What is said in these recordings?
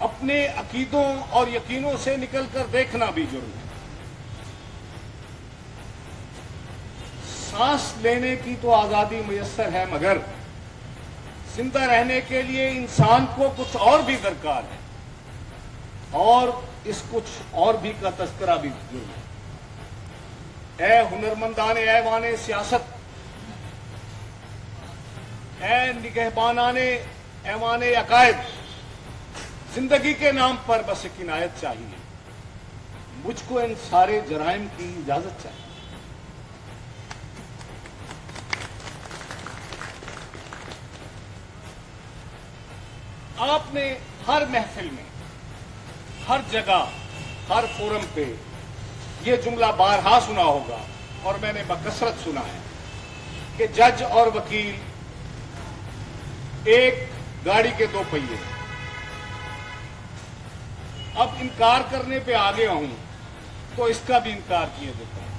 اپنے عقیدوں اور یقینوں سے نکل کر دیکھنا بھی جرم ہے. سانس لینے کی تو آزادی میسر ہے، مگر زندہ رہنے کے لیے انسان کو کچھ اور بھی درکار ہے، اور اس کچھ اور بھی کا تذکرہ بھی جرم ہے. اے ہنرمندان ایوان سیاست، اے نگہبانان ایوان عقائد، زندگی کے نام پر بس ایک عنایت چاہیے. مجھ کو ان سارے جرائم کی اجازت چاہیے. آپ نے ہر محفل میں، ہر جگہ، ہر فورم پہ یہ جملہ بارہا سنا ہوگا، اور میں نے بکثرت سنا ہے کہ جج اور وکیل ایک گاڑی کے دو پہیے. اب انکار کرنے پہ آگے ہوں تو اس کا بھی انکار کیے دیتا ہوں.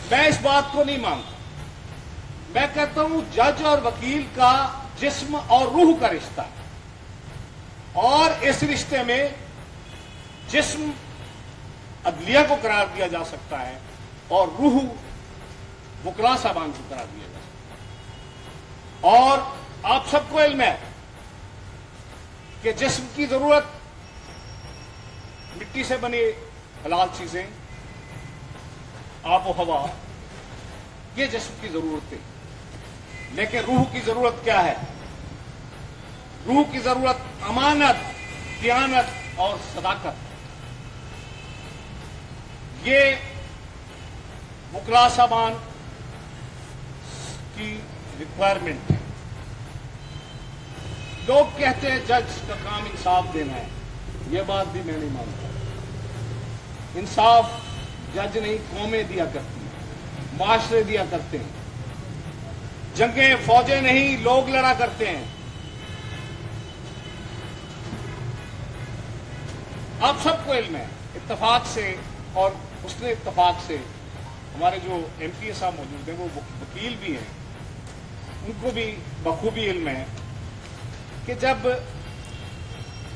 میں اس بات کو نہیں مانتا. میں کہتا ہوں جج اور وکیل کا جسم اور روح کا رشتہ ہے، اور اس رشتے میں جسم عدلیہ کو قرار دیا جا سکتا ہے اور روح وکلاء صاحبان کو قرار دیا جا سکتا ہے. اور آپ سب کو علم ہے کہ جسم کی ضرورت مٹی سے بنی حلال چیزیں، آب و ہوا، یہ جسم کی ضرورت ہے. لیکن روح کی ضرورت کیا ہے؟ روح کی ضرورت امانت، دیانت اور صداقت. یہ وکلاء صاحبان کی ریکوائرمنٹ ہے. لوگ کہتے ہیں جج کا کام انصاف دینا ہے. یہ بات بھی میں نہیں مانتا. انصاف جج نہیں، قومیں دیا کرتی ہیں، معاشرے دیا کرتے ہیں. جنگیں فوجیں نہیں، لوگ لڑا کرتے ہیں. آپ سب کو علم ہے اتفاق سے اور حسن اتفاق سے. ہمارے جو ایم پی صاحب موجود ہیں وہ وکیل بھی ہیں، ان کو بھی بخوبی علم ہے کہ جب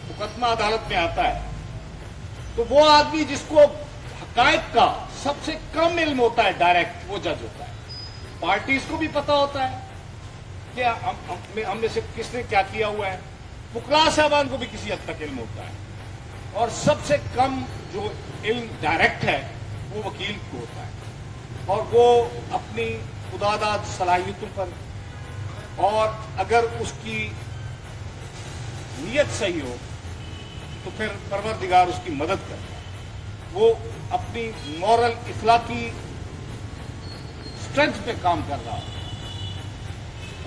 مقدمہ عدالت میں آتا ہے تو وہ آدمی جس کو حقائق کا سب سے کم علم ہوتا ہے ڈائریکٹ، وہ جج ہوتا ہے. پارٹیز کو بھی پتا ہوتا ہے کہ ہم میں سے کس نے کیا کیا ہوا ہے. وکلاء صاحبان کو بھی کسی حد تک علم ہوتا ہے، اور سب سے کم جو علم ڈائریکٹ ہے وہ وکیل کو ہوتا ہے. اور وہ اپنی خداداد صلاحیتوں پر، اور اگر اس کی نیت صحیح ہو تو پھر پروردگار اس کی مدد کرتا ہے. وہ اپنی مورل اخلاقی اسٹرینتھ پہ کام کر رہا ہے.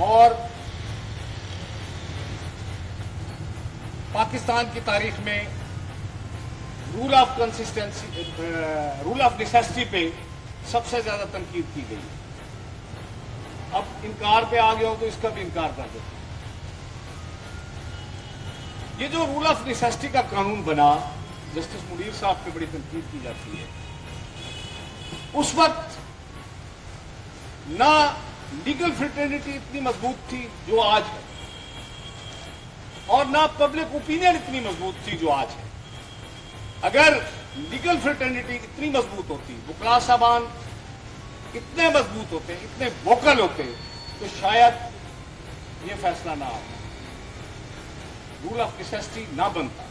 اور پاکستان کی تاریخ میں rule of consistency, rule of necessity پہ سب سے زیادہ تنقید کی گئی. اب انکار پہ آ گیا ہو تو اس کا بھی انکار کر دیتے. یہ جو رول آف نیسیسٹی کا قانون بنا، جسٹس منیر صاحب پہ بڑی تنقید کی جاتی ہے. اس وقت نہ لیگل فریٹرنیٹی اتنی مضبوط تھی جو آج ہے، اور نہ پبلک اوپینین اتنی مضبوط تھی جو آج ہے. اگر لیگل فریٹرنیٹی اتنی مضبوط ہوتی، وکلاء صاحبان اتنے مضبوط ہوتے، اتنے ووکل ہوتے، تو شاید یہ فیصلہ نہ آتا، رول آف نیسیسٹی نہ بنتا.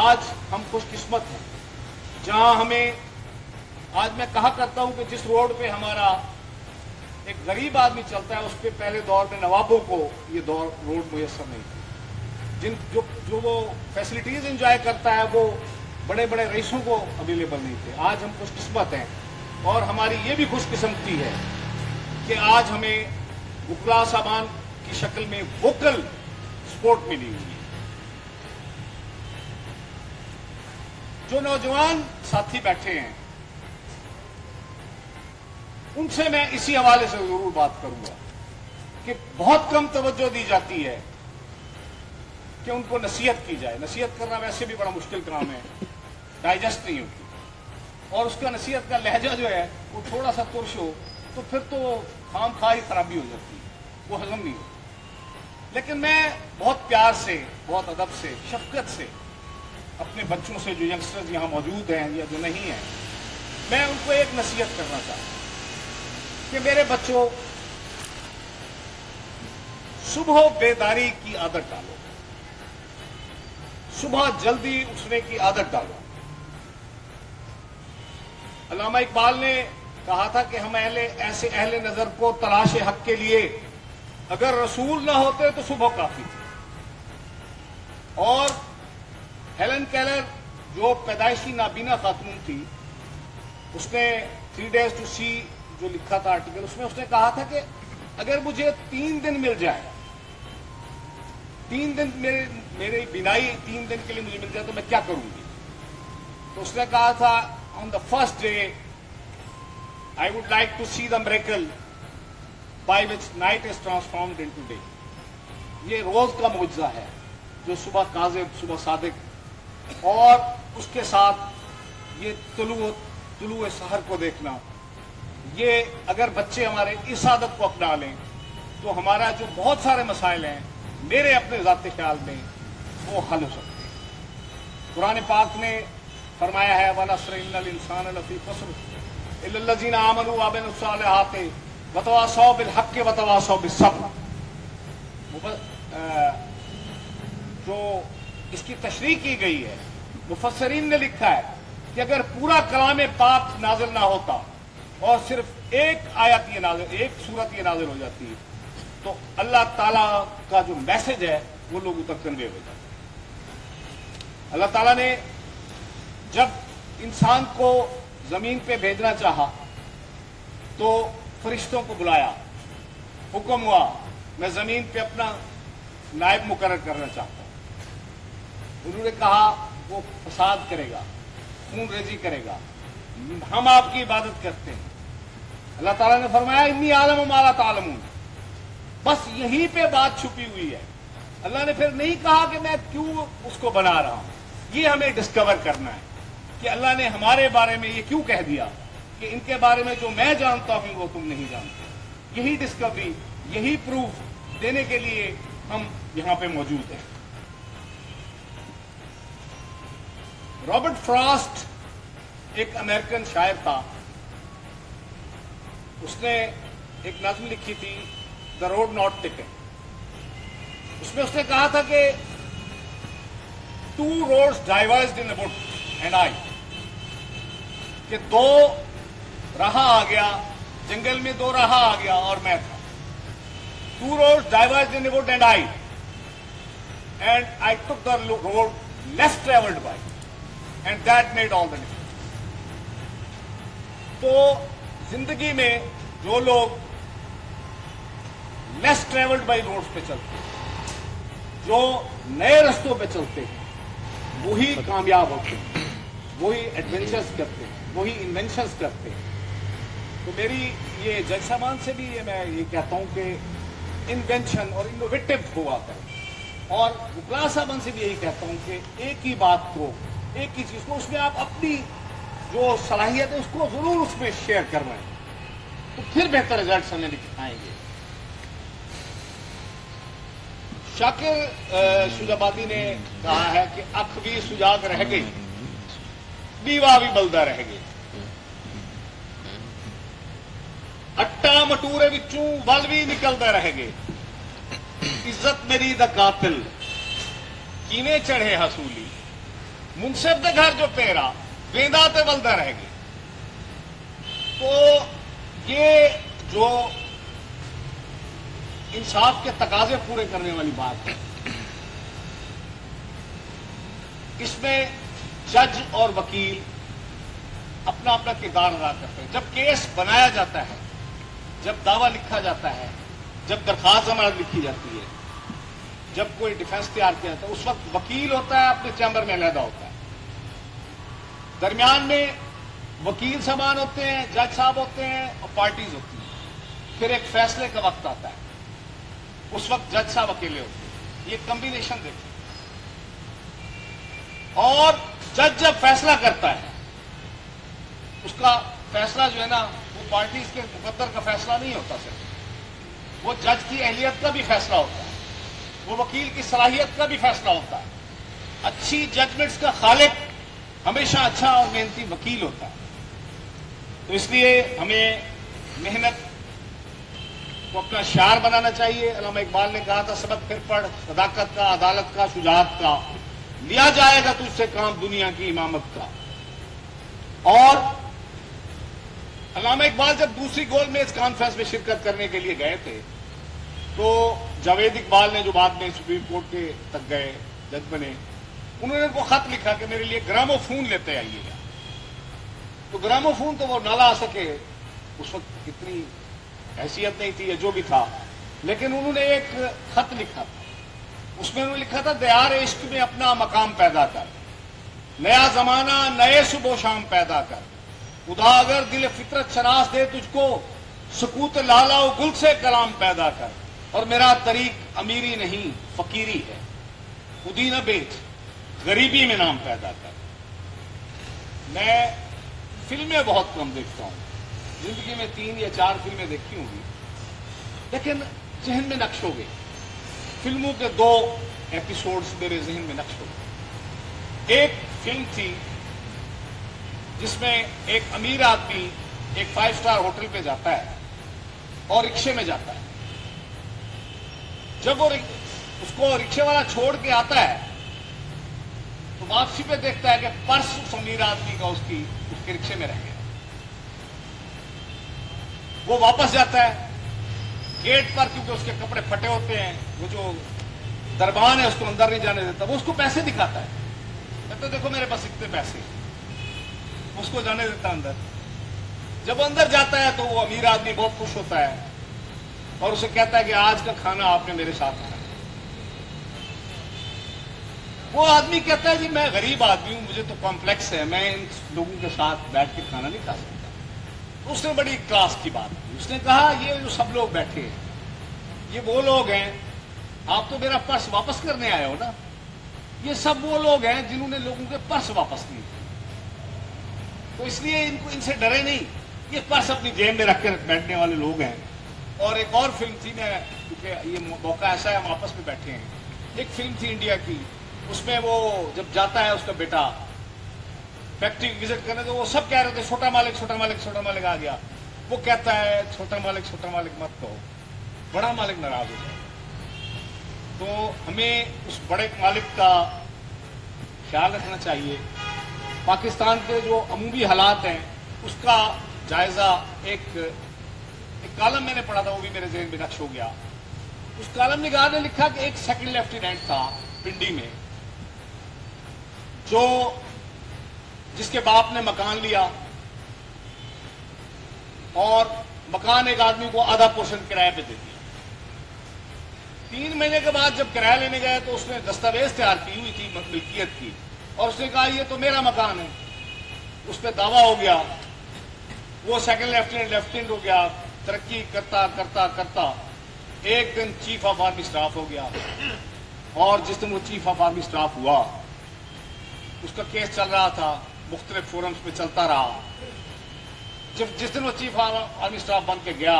آج ہم خوش قسمت ہیں جہاں ہمیں، آج میں کہا کرتا ہوں کہ جس روڈ پہ ہمارا ایک غریب آدمی چلتا ہے اس پہ پہلے دور میں نوابوں کو یہ روڈ میسر نہیں تھی. جو وہ فیسلٹیز انجوائے کرتا ہے وہ بڑے بڑے رئیسوں کو اویلیبل نہیں تھے. آج ہم خوش قسمت ہیں، اور ہماری یہ بھی خوش قسمتی ہے کہ آج ہمیں وکلاء صاحبان کی شکل میں ووکل سپورٹ ملی ہوئی ہے. جو نوجوان ساتھی بیٹھے ہیں ان سے میں اسی حوالے سے ضرور بات کروں گا کہ بہت کم توجہ دی جاتی ہے کہ ان کو نصیحت کی جائے. نصیحت کرنا ویسے بھی بڑا مشکل کام ہے، ڈائجسٹ نہیں ہوتی، اور اس کا نصیحت کا لہجہ جو ہے وہ تھوڑا سا ترش ہو تو پھر تو خام خواہ ہی خرابی ہو جاتی ہے، وہ ہضم نہیں ہوتی. لیکن میں بہت پیار سے، بہت ادب سے، شفقت سے اپنے بچوں سے، جو ینگسٹرز یہاں موجود ہیں یا جو نہیں ہیں، میں ان کو ایک نصیحت کرنا چاہتا ہوں کہ میرے بچوں، صبح بیداری کی عادت ڈالو، صبح جلدی اٹھنے کی عادت ڈالو۔ علامہ اقبال نے کہا تھا کہ ہم ایسے اہل نظر کو تلاش حق کے لیے اگر رسول نہ ہوتے تو صبح کافی تھی۔ اور ہیلن کیلر جو پیدائشی نابینا خاتون تھی، اس نے 3 days to see جو لکھا تھا آرٹیکل، اس میں اس نے کہا تھا کہ اگر مجھے 3 دن مل جائے، 3 دن میری بینائی 3 دن کے لیے مجھے مل جائے تو میں کیا کروں گی؟ تو اس نے کہا تھا on the first day I would like to see the miracle by which night is transformed into day۔ یہ روز کا معجزہ ہے جو صبح کاذب، صبح صادق، اور اس کے ساتھ یہ طلوع سحر کو دیکھنا، یہ اگر بچے ہمارے اس عادت کو اپنا لیں تو ہمارا جو بہت سارے مسائل ہیں میرے اپنے ذاتی خیال میں وہ حل ہو سکتے ہیں۔ قرآن پاک نے فرمایا ہے وَالْعَصْرِ إِنَّ الْإِنسَانَ لَفِي خُسْرٍ إِلَّا الَّذِينَ آمَنُوا وَعَمِلُوا الصَّالِحَاتِ وَتَوَاصَوْا بِالْحَقِّ وَتَوَاصَوْا بِالصَّبْرِ۔ جو اس کی تشریح کی گئی ہے، مفسرین نے لکھا ہے کہ اگر پورا کلام پاک نازل نہ ہوتا اور صرف ایک آیت یہ نازل، ایک سورت یہ نازل ہو جاتی تو اللہ تعالیٰ کا جو میسج ہے وہ لوگوں تک کنوے ہو جاتا۔ اللہ تعالیٰ نے جب انسان کو زمین پہ بھیجنا چاہا تو فرشتوں کو بلایا، حکم ہوا میں زمین پہ اپنا نائب مقرر کرنا چاہتا ہوں۔ انہوں نے کہا وہ فساد کرے گا، خون ریزی کرے گا، ہم آپ کی عبادت کرتے ہیں۔ اللہ تعالیٰ نے فرمایا انی عالم ما لا تعلمون، بس یہیں پہ بات چھپی ہوئی ہے۔ اللہ نے پھر نہیں کہا کہ میں کیوں اس کو بنا رہا ہوں، یہ ہمیں ڈسکور کرنا ہے کہ اللہ نے ہمارے بارے میں یہ کیوں کہہ دیا کہ ان کے بارے میں جو میں جانتا ہوں وہ تم نہیں جانتے۔ یہی ڈسکوری، یہی پروف دینے کے لیے ہم یہاں پہ موجود ہیں۔ رابرٹ فراسٹ ایک امریکن شاعر تھا، اس نے ایک نظم لکھی تھی دا روڈ ناٹ ٹکن۔ اس میں اس نے کہا تھا کہ two roads diverged in a wood and I, کہ 2 راہ آ گیا جنگل میں، 2 راہ آ گیا اور میں تھا۔ 2 roads diverged in the wood and I took the road less traveled by, and that made all the difference۔ تو زندگی میں جو لوگ لیس ٹریولڈ بائی روڈز پہ چلتے ہیں، جو نئے رستوں پہ چلتے ہیں، وہی کامیاب ہوتے ہیں، وہی ایڈونچرز کرتے ہیں، وہی انوینشنز کرتے ہیں۔ تو میری یہ جج صاحبان سے بھی میں یہ کہتا ہوں کہ انوینشن اور انوویٹو ہوا کرے، اور وکلا صاحبان سے بھی یہی کہتا ہوں کہ ایک ہی بات کو، ایک ہی چیز کو، اس میں آپ اپنی جو صلاحیت ہے اس کو ضرور اس میں شیئر کر رہے ہیں، تو پھر بہتر رزلٹس ہمیں دکھائیں گے۔ شاکر شجابادی نے کہا ہے کہ اکھ بھی سجاگ رہ گئی، دیوا بھی بلدہ رہ گئی، اٹا مٹورے وچوں ول بھی نکلتا رہ گئے، عزت میری دا قاتل کیویں چڑھے حصولی، منصف دے گھر جو پیرا ویندا تے ولدا رہ گئے۔ تو یہ جو انصاف کے تقاضے پورے کرنے والی بات ہے، اس میں جج اور وکیل اپنا اپنا کردار ادا کرتے ہیں۔ جب کیس بنایا جاتا ہے، جب دعویٰ لکھا جاتا ہے، جب درخواست ضمانت لکھی جاتی ہے، جب کوئی ڈیفینس تیار کیا جاتا ہے، اس وقت وکیل ہوتا ہے اپنے چیمبر میں علیحدہ ہوتا ہے، درمیان میں وکیل صاحبان ہوتے ہیں، جج صاحب ہوتے ہیں اور پارٹیز ہوتی ہیں۔ پھر ایک فیصلے کا وقت آتا ہے، اس وقت جج صاحب اکیلے ہوتے ہیں۔ یہ کمبینیشن دیکھیں، اور جج جب فیصلہ کرتا ہے، اس کا فیصلہ جو ہے نا وہ پارٹیز کے مقدر کا فیصلہ نہیں ہوتا، صرف وہ جج کی اہلیت کا بھی فیصلہ ہوتا ہے۔ وہ وکیل کی صلاحیت کا بھی فیصلہ ہوتا ہے. اچھی ججمنٹس کا خالق ہمیشہ اچھا اور محنتی وکیل ہوتا ہے. تو اس لیے ہمیں محنت کو اپنا شعار بنانا چاہیے. علامہ اقبال نے کہا تھا سبق پھر پڑھ، صداقت کا، عدالت کا، شجاعت کا، لیا جائے گا تجھ سے کام دنیا کی امامت کا. اور علامہ اقبال جب دوسری گول میز کانفرنس میں شرکت کرنے کے لیے گئے تھے تو جاوید اقبال نے جو بعد میں سپریم کورٹ کے تک گئے، جج بنے، انہوں نے ان کو خط لکھا کہ میرے لیے گراموفون لیتے آئیے گا. تو گراموفون تو وہ نہ لا سکے، اس وقت اتنی حیثیت نہیں تھی یا جو بھی تھا، لیکن انہوں نے ایک خط لکھا تھا. اس میں انہوں نے لکھا تھا دیار عشق میں اپنا مقام پیدا کر، نیا زمانہ نئے صبح و شام پیدا کر، خدا اگر دل فطرت شناس دے تجھ کو، سکوت لالا و گل سے کلام پیدا کر. اور میرا طریق امیری نہیں فقیری ہے، خودی نہ بیچ غریبی میں نام پیدا کر. میں فلمیں بہت کم دیکھتا ہوں، زندگی میں 3 یا 4 فلمیں دیکھی ہوں گی، لیکن ذہن میں نقش ہو گئی. فلموں کے 2 ایپیسوڈز میرے ذہن میں نقش ہو گئے. ایک فلم تھی جس میں ایک امیر آدمی ایک 5 اسٹار ہوٹل پہ جاتا ہے اور رکشے میں جاتا ہے. جب وہ اس کو رکشے والا چھوڑ کے آتا ہے تو واپسی پہ دیکھتا ہے کہ پرس اس امیر آدمی کا اس کے رکشے میں رہ گیا. وہ واپس جاتا ہے گیٹ پر، کیونکہ اس کے کپڑے پھٹے ہوتے ہیں، وہ جو دربان ہے اس کو اندر نہیں جانے دیتا. وہ اس کو پیسے دکھاتا ہے، کہتا ہے دیکھو میرے پاس اتنے پیسے، اس کو جانے دیتا اندر. جب اندر جاتا ہے تو وہ امیر آدمی بہت خوش ہوتا ہے اور اسے کہتا ہے کہ آج کا کھانا آپ نے میرے ساتھ کھایا. وہ آدمی کہتا ہے جی میں غریب آدمی ہوں، مجھے تو کمپلیکس ہے، میں ان لوگوں کے ساتھ بیٹھ کے کھانا نہیں کھا سکتا. اس نے بڑی کلاس کی بات کی، اس نے کہا یہ جو سب لوگ بیٹھے ہیں یہ وہ لوگ ہیں، آپ تو میرا پرس واپس کرنے آئے ہو نا، یہ سب وہ لوگ ہیں جنہوں نے لوگوں کے پرس واپس کیے. تو اس لیے ان سے ڈرے نہیں، یہ پرس اپنی جیب میں رکھ کے بیٹھنے والے لوگ ہیں. اور ایک اور فلم تھی، میں کیونکہ یہ موقع ایسا ہے ہم آپس میں بیٹھے ہیں، ایک فلم تھی انڈیا کی، اس میں وہ جب جاتا ہے اس کا بیٹا فیکٹری وزٹ کرنے تو وہ سب کہہ رہے تھے چھوٹا مالک چھوٹا مالک چھوٹا مالک آ گیا. وہ کہتا ہے چھوٹا مالک مت کہو، بڑا مالک ناراض ہو جائے. تو ہمیں اس بڑے مالک کا خیال رکھنا چاہیے. پاکستان کے جو عمومی حالات ہیں اس کا جائزہ ایک کالم میں نے پڑھا تھا، وہ بھی میرے ذہن میں نقش ہو گیا. اس کالم نگار نے لکھا کہ ایک سیکنڈ لیفٹیننٹ تھا پنڈی میں، جس کے باپ نے مکان لیا اور مکان ایک آدمی کو آدھا پورشن کرایہ پہ دے دیا. 3 مہینے کے بعد جب کرایہ لینے گئے تو اس نے دستاویز تیار کی ہوئی تھی ملکیت کی، اور اس نے کہا یہ تو میرا مکان ہے. اس پہ دعویٰ ہو گیا، وہ سیکنڈ لیفٹیننٹ ہو گیا، ترقی کرتا کرتا کرتا ایک دن چیف آف آرمی اسٹاف ہو گیا. اور جس دن وہ چیف آف آرمی اسٹاف ہوا اس کا کیس چل رہا تھا، مختلف فورمز پہ چلتا رہا. جس دن وہ چیف آرمی اسٹاف بن کے گیا،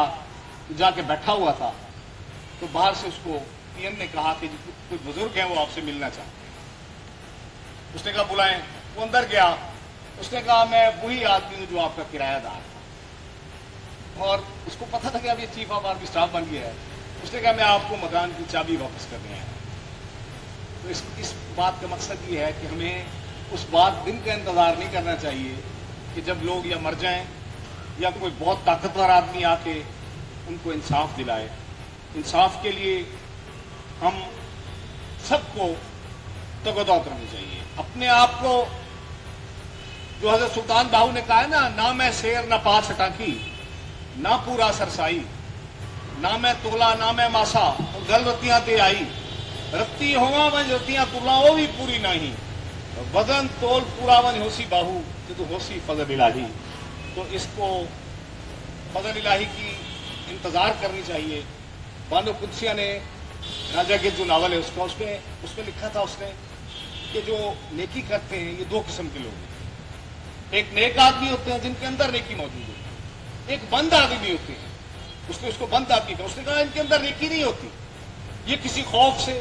جا کے بیٹھا ہوا تھا، تو باہر سے اس کو پی ایم نے کہا کہ کوئی بزرگ ہیں وہ آپ سے ملنا چاہتے ہیں. اس نے کہا بلائیں. وہ اندر گیا، اس نے کہا میں وہی آدمی ہوں جو آپ کا کرایہ دار تھا. اور اس کو پتا تھا کہ اب یہ چیف آف آرمی اسٹاف بن گیا ہے. اس نے کہا میں آپ کو مکان کی چابی واپس کرنے آیا. تو اس بات کا مقصد یہ ہے کہ ہمیں اس دن کا انتظار نہیں کرنا چاہیے کہ جب لوگ یا مر جائیں یا کوئی بہت طاقتور آدمی آ کے ان کو انصاف دلائے. انصاف کے لیے ہم سب کو تگودو کرنی چاہیے. اپنے آپ کو، جو حضرت سلطان باہو نے کہا ہے نا، نہ میں شیر نہ پاس ہٹاکی، نہ پورا سرسائی، نہ میں تولا نہ میں ماسا، گل رتیاں تے آئی، رتی ہوا ون رتیاں تلا وہ بھی پوری نہیں، وزن تول پورا ون ہوسی باہو تو ہوسی فضل الہی. تو اس کو فضل الہی کی انتظار کرنی چاہیے. بانو قدسیہ نے راجا کے جو ناول ہے اس میں لکھا تھا اس نے کہ جو نیکی کرتے ہیں یہ 2 قسم کے لوگ ہیں. ایک نیک آدمی ہوتے ہیں جن کے اندر نیکی موجود ہوتی ہے، ایک بند آدمی ہوتے ہیں. اس نے اس کو بند آدمی کہا. اس نے کہا ان کے اندر نیکی نہیں ہوتی، یہ کسی خوف سے